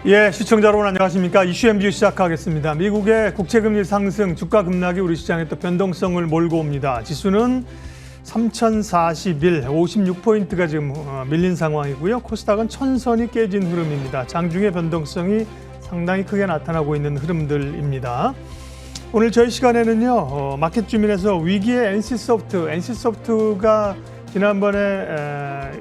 예, 시청자 여러분 안녕하십니까? 이슈MBU 시작하겠습니다. 미국의 국채금리 상승, 주가 급락이 우리 시장에 또 변동성을 몰고 옵니다. 지수는 3041, 56포인트가 지금 밀린 상황이고요. 코스닥은 천선이 깨진 흐름입니다. 장중의 변동성이 상당히 크게 나타나고 있는 흐름들입니다. 오늘 저희 시간에는요, 마켓 주민에서 위기의 NC소프트가 지난번에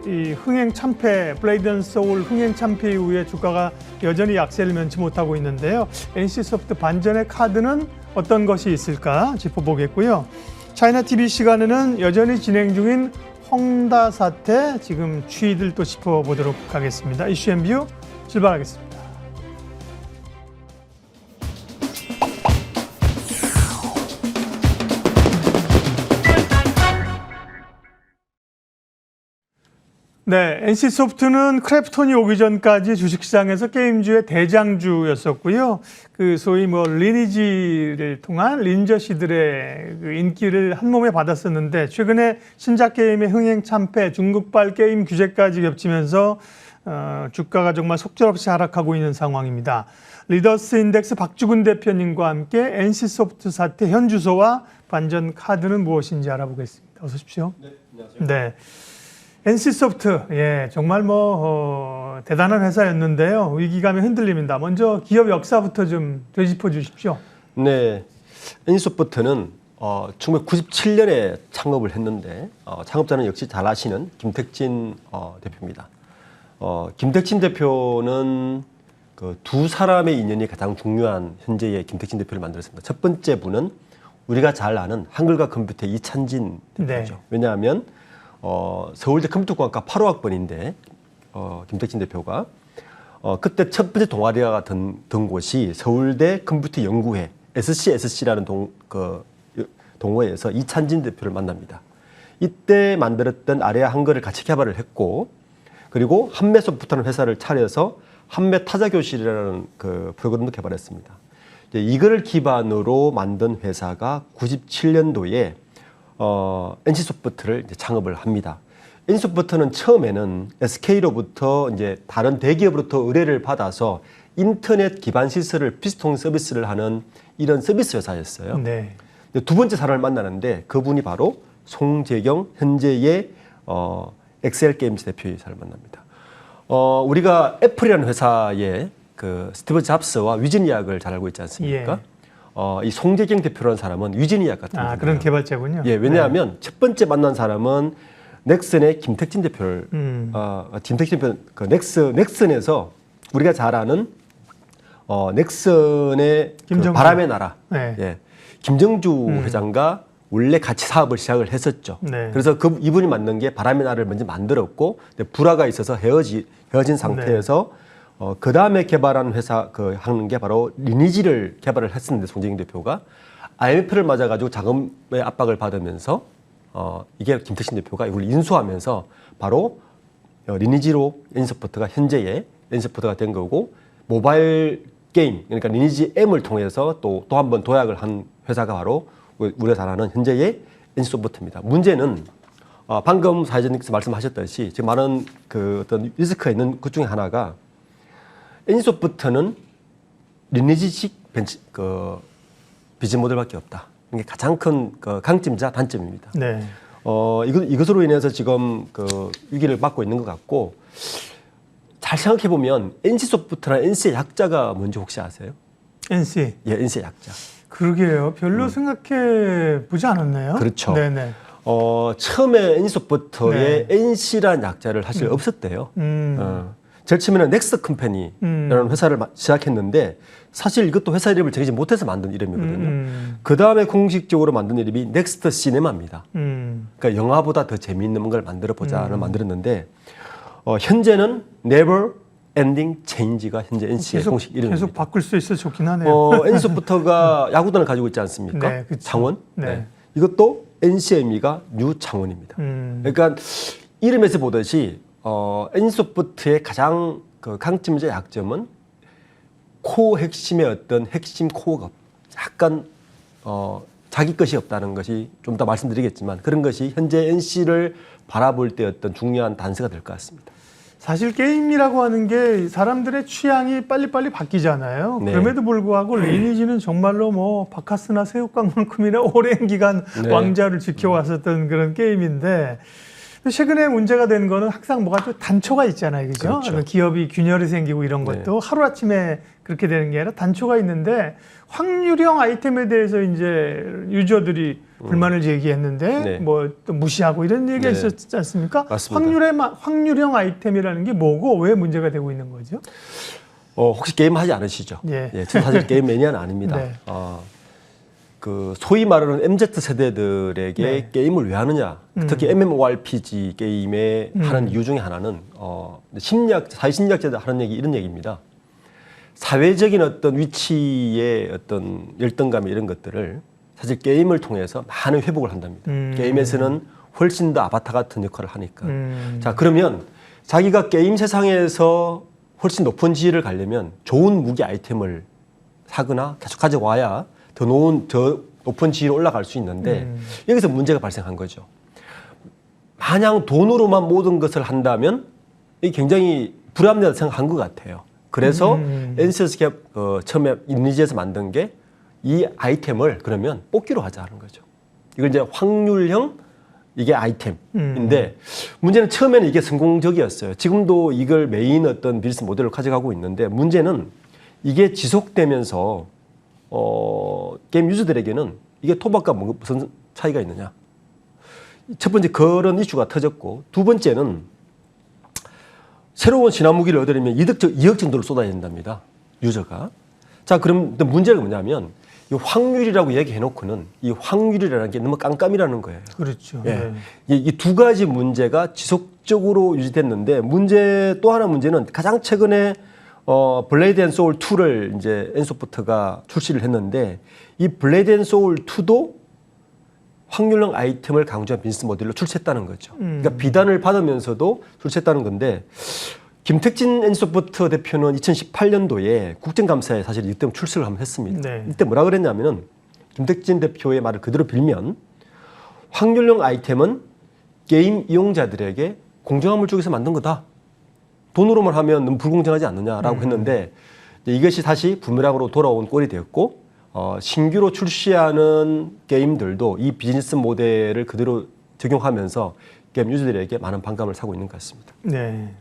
이 흥행 참패, 블레이드 앤 소울 흥행 참패 이후에 주가가 여전히 약세를 면치 못하고 있는데요. NC소프트 반전의 카드는 어떤 것이 있을까 짚어보겠고요. 차이나TV 시간에는 여전히 진행 중인 헝다 사태 지금 추이들 또 짚어보도록 하겠습니다. 이슈MBU 출발하겠습니다. 네, NC소프트는 크래프톤이 오기 전까지 주식시장에서 게임주의 대장주였었고요. 그 소위 리니지를 통한 린저씨들의 그 인기를 한 몸에 받았었는데 최근에 신작 게임의 흥행 참패, 중국발 게임 규제까지 겹치면서 주가가 정말 속절없이 하락하고 있는 상황입니다. 리더스 인덱스 박주근 대표님과 함께 NC소프트 사태 현 주소와 반전 카드는 무엇인지 알아보겠습니다. 어서 오십시오. 네, 안녕하세요. 네. NC소프트, 예, 정말 대단한 회사였는데요. 위기감에 흔들립니다. 먼저 기업 역사부터 좀 되짚어 주십시오. 네, NC소프트는 1997년에 창업을 했는데 창업자는 역시 잘 아시는 김택진 대표입니다. 김택진 대표는 그 두 사람의 인연이 가장 중요한 현재의 김택진 대표를 만들었습니다. 첫 번째 분은 우리가 잘 아는 한글과 컴퓨터의 이찬진 대표죠. 네. 왜냐하면 서울대 컴퓨터공학과 8호학번인데 김택진 대표가 그때 첫 번째 동아리가 든 곳이 서울대 컴퓨터 연구회 SCSC라는 동호회에서 이찬진 대표를 만납니다. 이때 만들었던 아레아 한글을 같이 개발을 했고, 그리고 한매소프트라는 회사를 차려서 한매 타자교실이라는 그 프로그램도 개발했습니다. 이거를 기반으로 만든 회사가 97년도에 NC소프트를 이제 창업을 합니다. NC소프트는 처음에는 SK로부터 이제 다른 대기업으로부터 의뢰를 받아서 인터넷 기반 시설을 피스통 서비스를 하는 이런 서비스 회사였어요. 네. 두 번째 사람을 만나는데 그분이 바로 송재경 현재의 엑셀 게임즈 대표이사를 만납니다. 우리가 애플이라는 회사의 그 스티브 잡스와 위즈니악을 잘 알고 있지 않습니까? 예. 이 송재경 대표라는 사람은 위즈니악 같은 분이에요. 그런 개발자군요. 예, 왜냐하면 네. 첫 번째 만난 사람은 넥슨의 김택진 대표를 김택진 대표 그 넥슨에서 우리가 잘 아는 넥슨의 그 바람의 나라, 네. 예, 김정주 회장과 원래 같이 사업을 시작을 했었죠. 네. 그래서 이분이 만든 게 바람의 나라를 먼저 만들었고 불화가 있어서 헤어진 상태에서 네. 그 다음에 개발한 회사 하는 게 바로 리니지를 개발을 했었는데 송재경 대표가 IMF를 맞아가지고 자금의 압박을 받으면서 이게 김택진 대표가 이걸 인수하면서 바로 리니지로 NC소프트가 현재의 NC소프트가 된 거고, 모바일 게임 그러니까 리니지 M을 통해서 또 한 번 도약을 한 회사가 바로 우리가 잘 아는 현재의 NC소프트입니다. 문제는 방금 사회자님께서 말씀하셨듯이 지금 많은 그 어떤 리스크가 있는 것 중에 하나가 NC소프트는 리니지식 비즈니스 모델밖에 없다. 이게 가장 큰 강점이자 단점입니다. 네. 이것으로 인해서 지금 그 위기를 맞고 있는 것 같고, 잘 생각해 보면 NC소프트나 NC의 약자가 뭔지 혹시 아세요? NC. 예, NC의 약자. 그러게요. 별로 생각해 보지 않았네요. 그렇죠. 네네. 처음에 NC소프트에 네. NC라는 약자를 사실 없었대요. 제일 처음에는 넥스 컴퍼니라는 회사를 시작했는데 사실 이것도 회사 이름을 정하지 못해서 만든 이름이거든요. 그 다음에 공식적으로 만든 이름이 넥스트 시네마입니다. 그러니까 영화보다 더 재미있는 걸 만들어 보자를 만들었는데 현재는 Never Ending Change가 현재 NC의 공식 이름입니다. 계속 바꿀 수 있어 좋긴 하네요. NC소프트가 야구단을 가지고 있지 않습니까? 네, 그렇죠. 창원. 네. 네. 이것도 NC의 의미가 뉴 창원입니다. 그러니까 이름에서 보듯이 NC소프트의 가장 그 강점이자 약점은 코어 핵심의 어떤 핵심 코어가 약간 자기 것이 없다는 것이 좀 더 말씀드리겠지만 그런 것이 현재 NC를 바라볼 때 어떤 중요한 단서가 될 것 같습니다. 사실 게임이라고 하는 게 사람들의 취향이 빨리빨리 바뀌잖아요. 네. 그럼에도 불구하고 리니지는 정말로 뭐 바카스나 새우깡만큼이나 오랜 기간 네. 왕자를 지켜왔었던 그런 게임인데 최근에 문제가 된 거는 항상 뭐가 또 단초가 있잖아요. 그죠? 그렇죠. 기업이 균열이 생기고 이런 것도 하루아침에 그렇게 되는 게 아니라 단초가 있는데 확률형 아이템에 대해서 이제 유저들이 불만을 제기했는데 네. 뭐 또 무시하고 이런 얘기가 네. 있었지 않습니까? 맞습니다. 확률형 아이템이라는 게 뭐고 왜 문제가 되고 있는 거죠? 혹시 게임 하지 않으시죠? 예. 저는 사실 게임 매니아는 아닙니다. 네. 그 소위 말하는 MZ 세대들에게 네. 게임을 왜 하느냐? 특히 MMORPG 게임에 하는 이유 중에 하나는 사회심리학자들 하는 얘기 이런 얘기입니다. 사회적인 어떤 위치의 어떤 열등감 이런 것들을 사실 게임을 통해서 많은 회복을 한답니다. 게임에서는 훨씬 더 아바타 같은 역할을 하니까. 자, 그러면 자기가 게임 세상에서 훨씬 높은 지위를 가려면 좋은 무기 아이템을 사거나 계속 가져와야 더 높은 지위로 올라갈 수 있는데 여기서 문제가 발생한 거죠. 마냥 돈으로만 모든 것을 한다면 이게 굉장히 불합리하다고 생각한 것 같아요. 그래서 NCS가 처음에 리니지에서 만든 게 이 아이템을 그러면 뽑기로 하자는 거죠. 이걸 이제 확률형 이게 아이템인데 문제는 처음에는 이게 성공적이었어요. 지금도 이걸 메인 어떤 비즈니스 모델로 가져가고 있는데 문제는 이게 지속되면서 게임 유저들에게는 이게 토박과 무슨 차이가 있느냐. 첫 번째 그런 이슈가 터졌고 두 번째는 새로운 신화 무기를 얻으려면 2억 정도를 쏟아야 된답니다. 유저가. 자, 그럼 문제가 뭐냐면 이 확률이라고 얘기해놓고는 이 확률이라는 게 너무 깜깜이라는 거예요. 그렇죠. 예. 네. 이 두 가지 문제가 지속적으로 유지됐는데 또 하나 문제는 가장 최근에 블레이드 앤 소울 2를 이제 엔소프트가 출시를 했는데 이 블레이드 앤 소울 2도 확률형 아이템을 강조한 비즈니스 모델로 출시했다는 거죠. 그러니까 비단을 받으면서도 출시했다는 건데 김택진 엔소프트 대표는 2018년도에 국정감사에 사실 이때 출석을 한번 했습니다. 네. 이때 뭐라 그랬냐면은 김택진 대표의 말을 그대로 빌면 확률형 아이템은 게임 이용자들에게 공정함을 주기 위해서 만든 거다. 돈으로만 하면 너무 불공정하지 않느냐라고 했는데 이것이 다시 부메랑으로 돌아온 꼴이 되었고 신규로 출시하는 게임들도 이 비즈니스 모델을 그대로 적용하면서 게임 유저들에게 많은 반감을 사고 있는 것 같습니다. 네.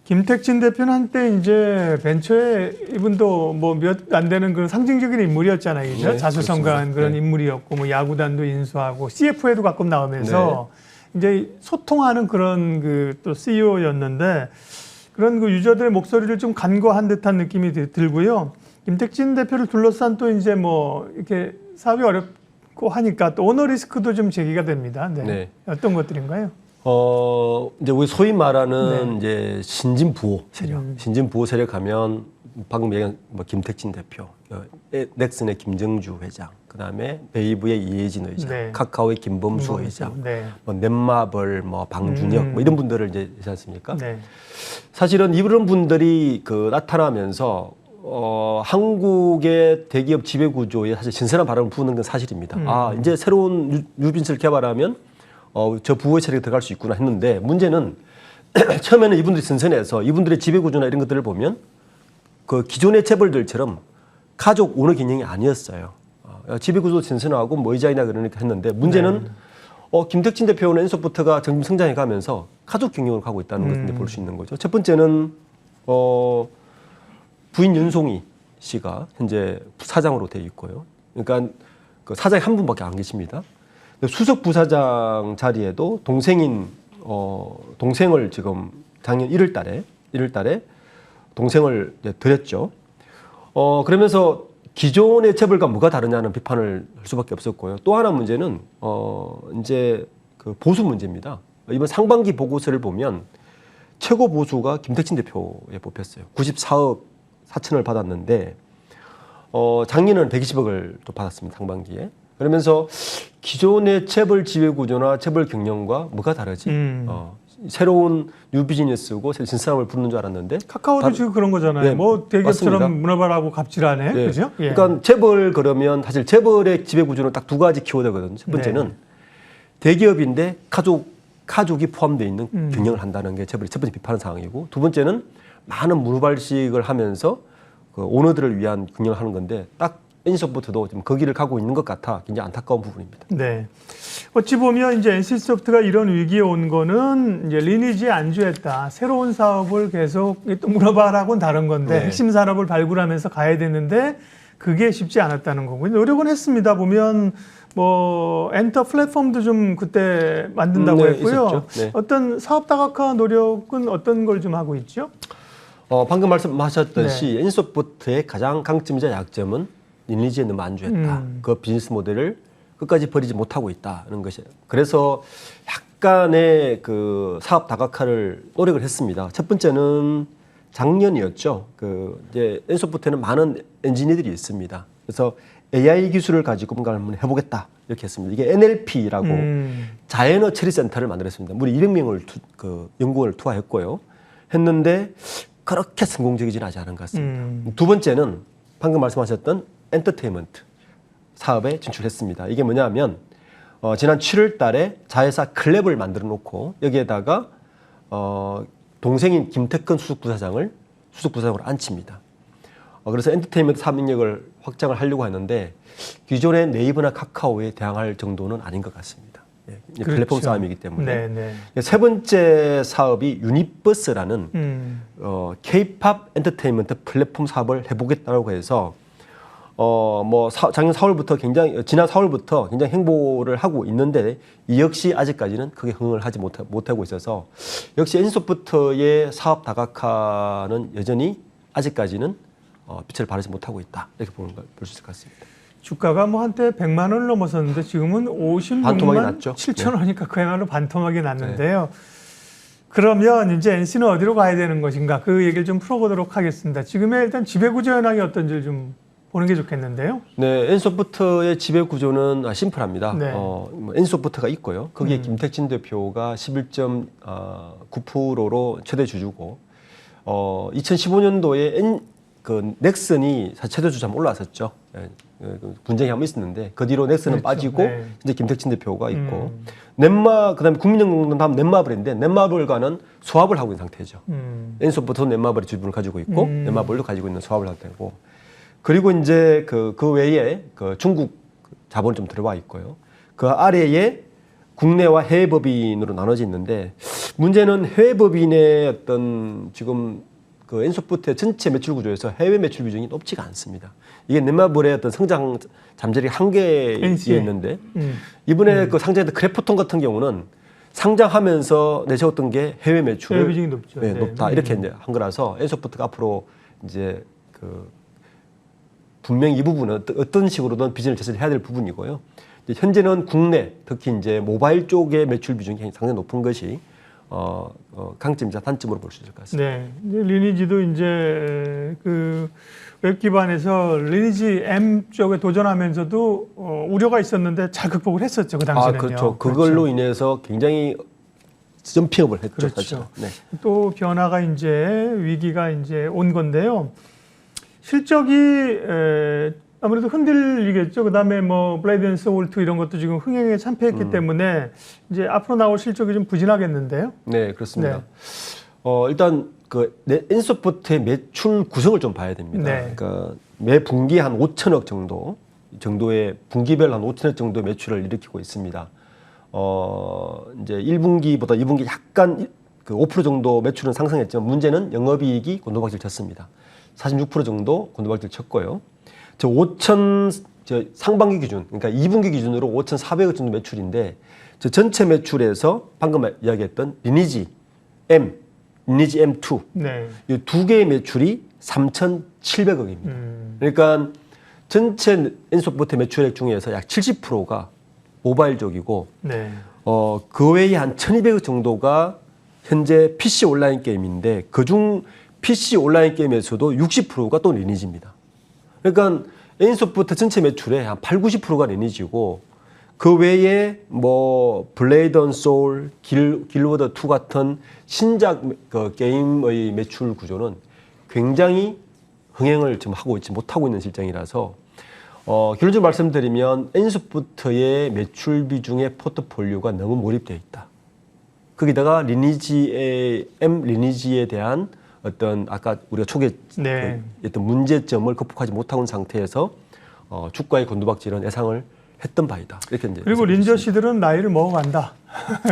김택진 대표는 한때 이제 벤처에 이분도 뭐 몇 안 되는 그런 상징적인 인물이었잖아요. 그죠? 네, 자수성가한 그렇습니다. 그런 네. 인물이었고 뭐 야구단도 인수하고 CF에도 가끔 나오면서 이제 소통하는 그런 그 또 CEO였는데 그런 그 유저들의 목소리를 좀 간과한 듯한 느낌이 들고요. 김택진 대표를 둘러싼 또 이제 뭐 이렇게 사업이 어렵고 하니까 또 오너 리스크도 좀 제기가 됩니다. 네. 네. 어떤 것들인가요? 이제 우리 소위 말하는 네. 이제 신진 부호 세력, 신진 부호 세력 하면 방금 얘기한 뭐 김택진 대표, 넥슨의 김정주 회장, 그다음에 베이브의 이혜진 의장, 네. 카카오의 김범수 의장, 네. 뭐 넷마블, 뭐 방준혁, 뭐 이런 분들을 이제 있지 않습니까? 네. 사실은 이런 분들이 나타나면서 한국의 대기업 지배 구조에 사실 신선한 바람을 부는 건 사실입니다. 이제 새로운 뉴비즈니스를 개발하면 저 부호의 세력이 들어갈 수 있구나 했는데 문제는 처음에는 이분들이 선선해서 이분들의 지배 구조나 이런 것들을 보면 그 기존의 재벌들처럼 가족 오너 기능이 아니었어요. 지배 구조 선선하고 뭐 이자이나 그러니까 했는데 문제는 김택진 대표는 엔소프트가 점점 성장해 가면서 가족 경영으로 가고 있다는 것을 볼 수 있는 거죠. 첫 번째는 부인 윤송이 씨가 현재 사장으로 되어 있고요. 그러니까 그 사장이 한 분밖에 안 계십니다. 수석 부사장 자리에도 동생인 동생을 지금 작년 1월 달에 동생을 드렸죠. 그러면서 기존의 재벌과 뭐가 다르냐는 비판을 할 수밖에 없었고요. 또 하나 문제는 이제 그 보수 문제입니다. 이번 상반기 보고서를 보면 최고 보수가 김택진 대표에 뽑혔어요. 94억 4천을 받았는데 작년에는 120억을 또 받았습니다. 상반기에. 그러면서 기존의 재벌 지배 구조나 재벌 경영과 뭐가 다르지? 새로운 뉴 비즈니스고 신사람을 부르는 줄 알았는데 카카오도 지금 그런 거잖아요. 네, 뭐 대기업처럼 맞습니다. 문어발하고 갑질하네. 네. 그죠? 예. 그러니까 재벌 그러면 사실 재벌의 지배 구조는 딱 두 가지 키워드거든요. 첫 번째는 대기업인데 가족 가족이 포함되어 있는 경영을 한다는 게 첫 번째 비판 상황이고, 두 번째는 많은 무발식을 하면서 그 오너들을 위한 경영을 하는 건데, 딱 NC소프트도 지금 거기를 가고 있는 것 같아 굉장히 안타까운 부분입니다. 네. 어찌 보면 이제 NC소프트가 이런 위기에 온 거는 이제 리니지에 안주했다. 새로운 사업을 계속 또 물어봐라고는 다른 건데 네. 핵심 산업을 발굴하면서 가야 되는데 그게 쉽지 않았다는 거고 노력은 했습니다. 보면 뭐 엔터 플랫폼도 좀 그때 만든다고 네, 했고요. 있었죠. 네. 어떤 사업 다각화 노력은 어떤 걸 좀 하고 있죠? 방금 말씀하셨듯이 NC소프트의 가장 강점이자 약점은 리니지에 너무 안주했다. 그 비즈니스 모델을 끝까지 버리지 못하고 있다는 것이에요. 그래서 약간의 그 사업 다각화를 노력을 했습니다. 첫 번째는 작년이었죠. 그 이제 NC소프트에는 많은 엔지니어들이 있습니다. 그래서 AI 기술을 가지고 뭔가를 한번 해보겠다 이렇게 했습니다. 이게 NLP라고 자연어 처리 센터를 만들었습니다. 무려 200명을 그 연구원을 투하했고요. 했는데 그렇게 성공적이지는 않지 않은 것 같습니다. 두 번째는 방금 말씀하셨던 엔터테인먼트 사업에 진출했습니다. 이게 뭐냐면 지난 7월 달에 자회사 클랩을 만들어 놓고 여기에다가 동생인 김태근 수석부사장을 수석부사장으로 앉힙니다. 그래서 엔터테인먼트 사업 능력을 확장을 하려고 하는데 기존의 네이버나 카카오에 대항할 정도는 아닌 것 같습니다. 예, 그렇죠. 플랫폼 싸움이기 때문에. 네. 세 번째 사업이 유니버스라는 K-팝 엔터테인먼트 플랫폼 사업을 해보겠다고 해서 작년 4월부터 지난 4월부터 굉장히 행보를 하고 있는데 이 역시 아직까지는 크게 흥을 하지 못하고 있어서 역시 NC소프트의 사업 다각화는 여전히 아직까지는 빛을 발하지 못하고 있다 이렇게 볼 수 있을 것 같습니다. 주가가 뭐 한때 100만 원을 넘었었는데 지금은 반토막이 56만 났죠. 7천 원이니까 그야말로 반토막이 났는데요. 그러면 이제 NC는 어디로 가야 되는 것인가 그 얘기를 좀 풀어보도록 하겠습니다. 지금의 일단 지배구조 현황이 어떤지를 좀 보는 게 좋겠는데요. 네, NC소프트의 지배 구조는 심플합니다. 네. NC소프트가 있고요. 거기에 김택진 대표가 11.9%로 최대 주주고, 2015년도에 그 넥슨이 최대 주주 한번 올라왔었죠. 분쟁이 한번 있었는데 그 뒤로 넥슨은 그렇죠. 빠지고 네. 이제 김택진 대표가 있고, 그다음에 국민연금은 다음 넷마블인데 넷마블과는 swap을 하고 있는 상태죠. NC소프트도 넷마블의 지분을 가지고 있고 넷마블도 가지고 있는 swap을 상태고. 그리고 이제 그 외에 그 중국 자본이 좀 들어와 있고요. 그 아래에 국내와 해외 법인으로 나눠져 있는데 문제는 해외 법인의 어떤 지금 그 NC소프트의 전체 매출 구조에서 해외 매출 비중이 높지가 않습니다. 이게 넷마블의 어떤 성장 잠재력이 한계였는데 이번에 그 상장했던 크래프톤 같은 경우는 상장하면서 내세웠던 게 해외 매출을 해외 비중이 높죠. 네, 높다 이렇게 이제 한 거라서 NC소프트가 앞으로 이제 그 분명히 이 부분은 어떤 식으로든 비전을 제시해야 될 부분이고요. 이제 현재는 국내 특히 이제 모바일 쪽의 매출 비중이 상당히 높은 것이 강점이자 단점으로 볼 수 있을 것 같습니다. 네, 이제 리니지도 이제 그 웹 기반에서 리니지 M 쪽에 도전하면서도 우려가 있었는데 잘 극복을 했었죠 그 당시에는요. 그렇죠. 그걸로 인해서 굉장히 점핑업을 했죠. 그렇죠. 사실. 네. 또 변화가 이제 위기가 이제 온 건데요. 실적이 아무래도 흔들리겠죠. 그다음에 뭐 블레이드 앤 소울 2 이런 것도 지금 흥행에 참패했기 때문에 이제 앞으로 나올 실적이 좀 부진하겠는데요. 네, 그렇습니다. 네. 일단 그 NC소프트의 매출 구성을 좀 봐야 됩니다. 네. 그러니까 매 분기 한 5천억 정도의 분기별 한 5천억 정도의 매출을 일으키고 있습니다. 이제 1분기보다 2분기 약간 그 5% 정도 매출은 상승했지만 문제는 영업이익이 곤두박질 쳤습니다. 46% 정도 곤두박질 쳤고요. 상반기 기준, 그러니까 2분기 기준으로 5,400억 정도 매출인데 전체 매출에서 방금 이야기했던 리니지 M2 네. 이 두 개의 매출이 3,700억입니다. 그러니까 전체 NC소프트 매출액 중에서 약 70%가 모바일 쪽이고 네. 그 외에 한 1,200억 정도가 현재 PC 온라인 게임인데 그중 PC 온라인 게임에서도 60%가 또 리니지입니다. 그러니까 NC소프트 전체 매출의 한 80~90%가 리니지고 그 외에 뭐 블레이드 앤 소울, 길워드 2 같은 신작 그 게임의 매출 구조는 굉장히 흥행을 지금 하고 있지 못하고 있는 실정이라서 결론적으로 말씀드리면 NC소프트의 매출 비중의 포트폴리오가 너무 몰입되어 있다. 거기다가 리니지에 대한 어떤 아까 우리가 초기에 네. 어떤 문제점을克服하지 못하고 있는 상태에서 주가의 곤두박질은 예상을 했던 바이다. 이렇게 이제 그리고 린저 씨들은 나이를 먹어간다.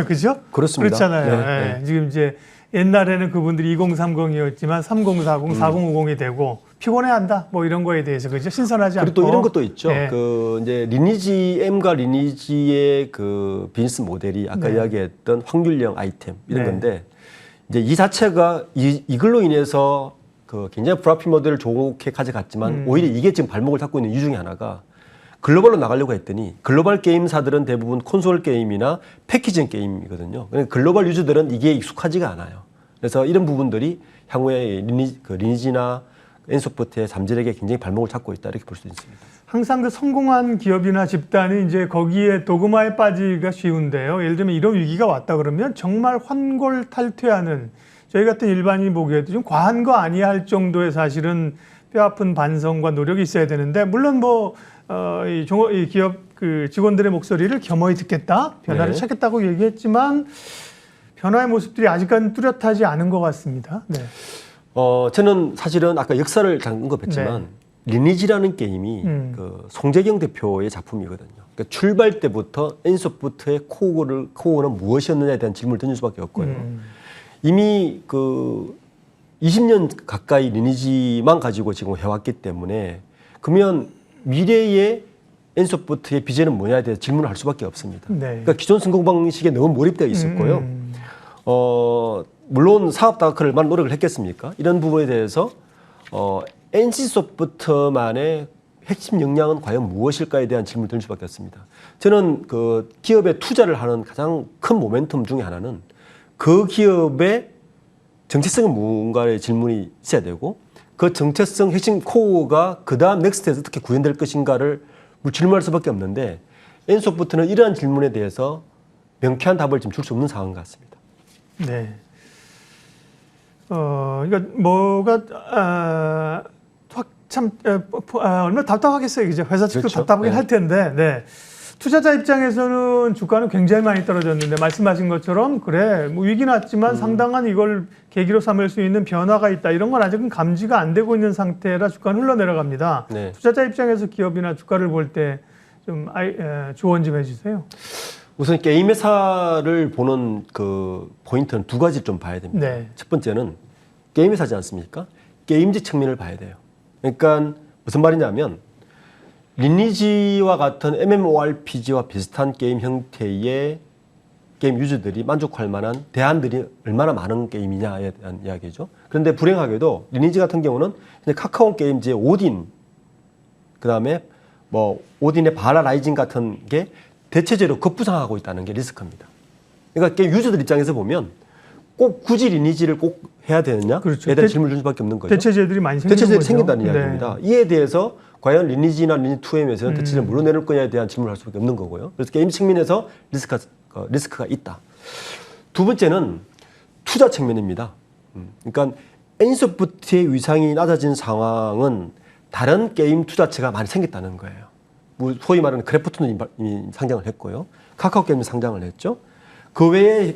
그죠? 그렇습니다. 그렇잖아요. 네, 예. 지금 이제 옛날에는 그분들이 2030이었지만 3040, 4050이 되고 피곤해한다. 뭐 이런 거에 대해서 그죠? 신선하지 않고. 그리고 또 이런 것도 있죠. 네. 그 이제 리니지 M과 리니지의 그 비즈니스 모델이 아까 네. 이야기했던 확률형 아이템 이런 네. 건데 이제 이 자체가 이걸로 인해서 그 굉장히 프로핏 모델을 좋게 가져갔지만 오히려 이게 지금 발목을 잡고 있는 이유 중에 하나가 글로벌로 나가려고 했더니 글로벌 게임사들은 대부분 콘솔 게임이나 패키징 게임이거든요. 그러니까 글로벌 유저들은 이게 익숙하지가 않아요. 그래서 이런 부분들이 향후에 리니지나 엔소프트의 잠재력에 굉장히 발목을 잡고 있다 이렇게 볼 수 있습니다. 항상 그 성공한 기업이나 집단이 이제 거기에 도그마에 빠지기가 쉬운데요. 예를 들면 이런 위기가 왔다 그러면 정말 환골탈퇴하는 저희 같은 일반인이 보기에도 좀 과한 거 아니야 할 정도의 사실은 뼈아픈 반성과 노력이 있어야 되는데 물론 뭐 이 기업 그 직원들의 목소리를 겸허히 듣겠다, 변화를 네. 찾겠다고 얘기했지만 변화의 모습들이 아직까지는 뚜렷하지 않은 것 같습니다. 네. 저는 사실은 아까 역사를 잠깐 언급했지만 리니지라는 게임이 그 송재경 대표의 작품이거든요. 그러니까 출발 때부터 엔소프트의 코어는 무엇이었느냐에 대한 질문을 던질 수밖에 없고요. 이미 그 20년 가까이 리니지만 가지고 지금 해왔기 때문에 그러면 미래의 엔소프트의 비전은 뭐냐에 대해서 질문을 할 수밖에 없습니다. 네. 그러니까 기존 성공 방식에 너무 몰입되어 있었고요. 물론 사업 다크를 얼마나 노력을 했겠습니까? 이런 부분에 대해서 NC소프트만의 핵심 역량은 과연 무엇일까에 대한 질문을 드릴 수밖에 없습니다. 저는 그 기업에 투자를 하는 가장 큰 모멘텀 중에 하나는 그 기업의 정체성은 뭔가의 질문이 있어야 되고 그 정체성 핵심 코어가 그 다음 넥스트에서 어떻게 구현될 것인가를 질문할 수밖에 없는데 엔소프트는 이러한 질문에 대해서 명쾌한 답을 지금 줄 수 없는 상황 같습니다. 네. 그러니까 뭐가 얼마나 답답하겠어요, 그죠? 회사 측도 그렇죠. 답답하긴 네. 할 텐데, 네. 투자자 입장에서는 주가는 굉장히 많이 떨어졌는데 말씀하신 것처럼 그래 뭐 위기 났지만 상당한 이걸 계기로 삼을 수 있는 변화가 있다 이런 건 아직은 감지가 안 되고 있는 상태라 주가는 흘러내려갑니다. 네. 투자자 입장에서 기업이나 주가를 볼 때 좀 조언 좀 해주세요. 우선 게임 회사를 보는 그 포인트는 두 가지 좀 봐야 됩니다. 네. 첫 번째는 게임 회사지 않습니까? 게임지 측면을 봐야 돼요. 그러니까 무슨 말이냐면 리니지와 같은 MMORPG와 비슷한 게임 형태의 게임 유저들이 만족할 만한 대안들이 얼마나 많은 게임이냐에 대한 이야기죠. 그런데 불행하게도 리니지 같은 경우는 카카오 게임즈의 오딘, 그 다음에 뭐 오딘의 바라 라이징 같은 게 대체적으로 급부상하고 있다는 게 리스크입니다. 그러니까 게임 유저들 입장에서 보면 꼭 굳이 리니지를 꼭 해야 되느냐에 그렇죠. 대한 질문을 줄 수밖에 없는 거죠. 대체제들이 많이 생기는 대체제들이 거죠. 생긴다는 네. 이야기입니다. 이에 대해서 과연 리니지나 리니2M에서는 대체제를 물어내는 거냐에 대한 질문을 할 수밖에 없는 거고요. 그래서 게임 측면에서 리스크가 있다. 두 번째는 투자 측면입니다. 그러니까 엔소프트의 위상이 낮아진 상황은 다른 게임 투자체가 많이 생겼다는 거예요. 소위 말하는 크래프톤이 상장을 했고요. 카카오 게임이 상장을 했죠. 그 외에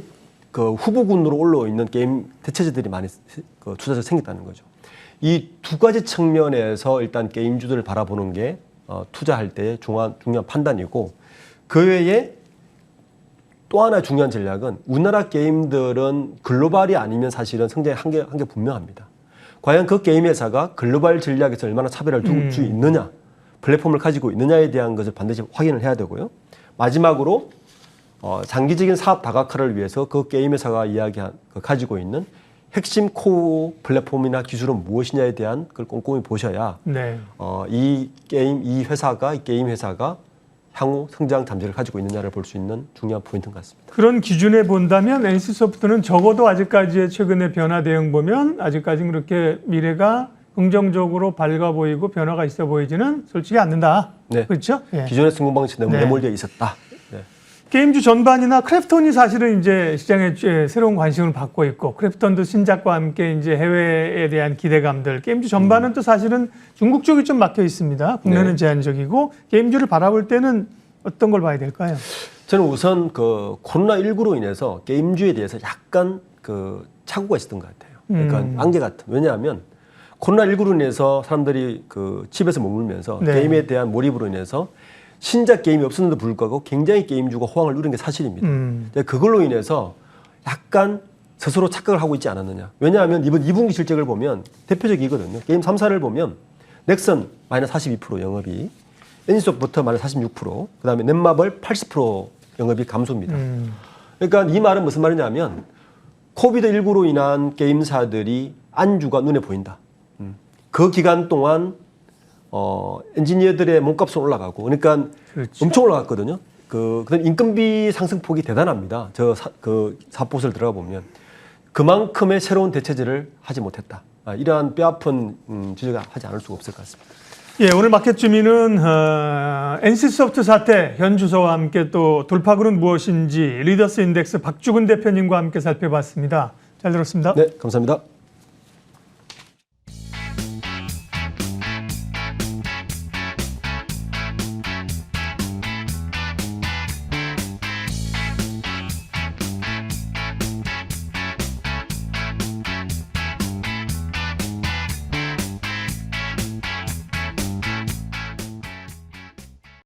그 후보군으로 올라와 있는 게임 대체제들이 많이 투자자가 생겼다는 거죠. 이 두 가지 측면에서 일단 게임주들을 바라보는 게 투자할 때 중요한 판단이고 그 외에 또 하나 중요한 전략은 우리나라 게임들은 글로벌이 아니면 사실은 성장의 한계 분명합니다. 과연 그 게임 회사가 글로벌 전략에서 얼마나 차별을 둘 수 있느냐, 플랫폼을 가지고 있느냐에 대한 것을 반드시 확인을 해야 되고요. 마지막으로 장기적인 사업 다각화를 위해서 그 게임 회사가 가지고 있는 핵심 코어 플랫폼이나 기술은 무엇이냐에 대한 걸 꼼꼼히 보셔야 네. 이 게임 회사가 향후 성장 잠재를 가지고 있느냐를 볼 수 있는 중요한 포인트인 것 같습니다. 그런 기준에 본다면 NC소프트는 적어도 아직까지의 최근의 변화 대응 보면 아직까지 그렇게 미래가 긍정적으로 밝아 보이고 변화가 있어 보이지는 솔직히 않는다. 네. 그렇죠? 예. 기존의 성공 방식이 너무 네. 내몰려 있었다. 네. 게임주 전반이나 크래프톤이 사실은 이제 시장에 새로운 관심을 받고 있고 크래프톤도 신작과 함께 이제 해외에 대한 기대감들 게임주 전반은 또 사실은 중국 쪽이 좀 막혀 있습니다. 국내는 네. 제한적이고 게임주를 바라볼 때는 어떤 걸 봐야 될까요? 저는 우선 그 코로나19로 인해서 게임주에 대해서 약간 그 착오가 있었던 것 같아요. 그러니까 안개 같은. 왜냐하면 코로나19로 인해서 사람들이 그 집에서 머물면서 네. 게임에 대한 몰입으로 인해서 신작 게임이 없었는데도 불구하고 굉장히 게임주가 호황을 누린 게 사실입니다. 그걸로 인해서 약간 스스로 착각을 하고 있지 않았느냐. 왜냐하면 이번 2분기 실적을 보면 대표적이거든요. 게임 3사를 보면 넥슨 마이너스 42% 영업이, NC소프트 마이너스 46%, 그다음에 넷마블 80% 영업이 감소입니다. 그러니까 이 말은 무슨 말이냐면 코비드19로 인한 게임사들이 안주가 눈에 보인다. 그 기간 동안 엔지니어들의 몸값은 올라가고, 그러니까 그렇죠. 엄청 올라갔거든요. 그다음 인건비 상승폭이 대단합니다. 그 사포를 들어가 보면 그만큼의 새로운 대체제를 하지 못했다. 이러한 뼈아픈 지적을 하지 않을 수가 없을 것 같습니다. 예, 오늘 마켓 주민은 NC소프트 사태 현 주소와 함께 또 돌파구는 무엇인지 리더스 인덱스 박주근 대표님과 함께 살펴봤습니다. 잘 들었습니다. 네, 감사합니다.